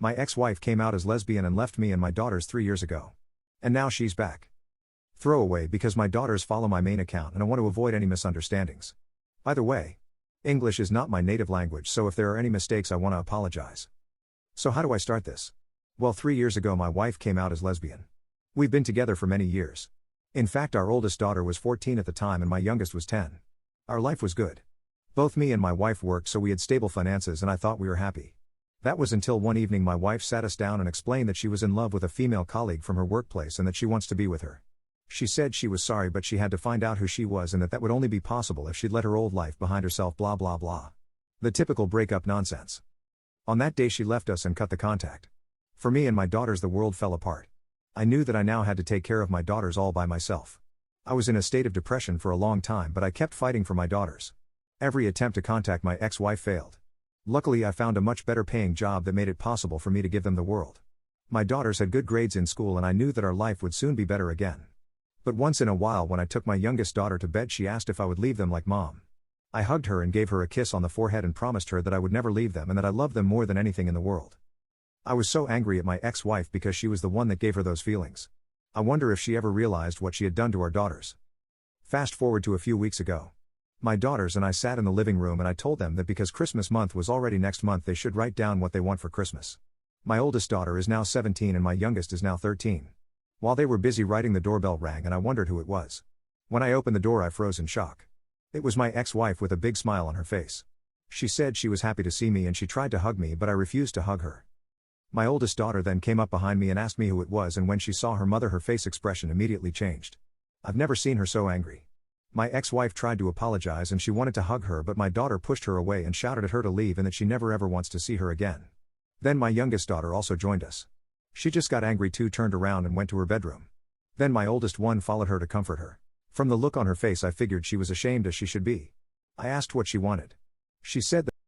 My ex-wife came out as lesbian and left me and my daughters 3 years ago. And now she's back. Throwaway because my daughters follow my main account and I want to avoid any misunderstandings. By the way, English is not my native language, so if there are any mistakes I want to apologize. So how do I start this? Well, 3 years ago my wife came out as lesbian. We've been together for many years. In fact, our oldest daughter was 14 at the time and my youngest was 10. Our life was good. Both me and my wife worked, so we had stable finances and I thought we were happy. That was until one evening my wife sat us down and explained that she was in love with a female colleague from her workplace and that she wants to be with her. She said she was sorry but she had to find out who she was and that would only be possible if she'd let her old life behind herself, blah blah blah. The typical breakup nonsense. On that day she left us and cut the contact. For me and my daughters the world fell apart. I knew that I now had to take care of my daughters all by myself. I was in a state of depression for a long time, but I kept fighting for my daughters. Every attempt to contact my ex-wife failed. Luckily I found a much better paying job that made it possible for me to give them the world. My daughters had good grades in school and I knew that our life would soon be better again. But once in a while when I took my youngest daughter to bed she asked if I would leave them like mom. I hugged her and gave her a kiss on the forehead and promised her that I would never leave them and that I loved them more than anything in the world. I was so angry at my ex-wife because she was the one that gave her those feelings. I wonder if she ever realized what she had done to our daughters. Fast forward to a few weeks ago. My daughters and I sat in the living room and I told them that because Christmas month was already next month they should write down what they want for Christmas. My oldest daughter is now 17 and my youngest is now 13. While they were busy writing the doorbell rang and I wondered who it was. When I opened the door I froze in shock. It was my ex-wife with a big smile on her face. She said she was happy to see me and she tried to hug me but I refused to hug her. My oldest daughter then came up behind me and asked me who it was, and when she saw her mother her face expression immediately changed. I've never seen her so angry. My ex-wife tried to apologize and she wanted to hug her but my daughter pushed her away and shouted at her to leave and that she never ever wants to see her again. Then my youngest daughter also joined us. She just got angry too, turned around and went to her bedroom. Then my oldest one followed her to comfort her. From the look on her face I figured she was ashamed as she should be. I asked what she wanted. She said that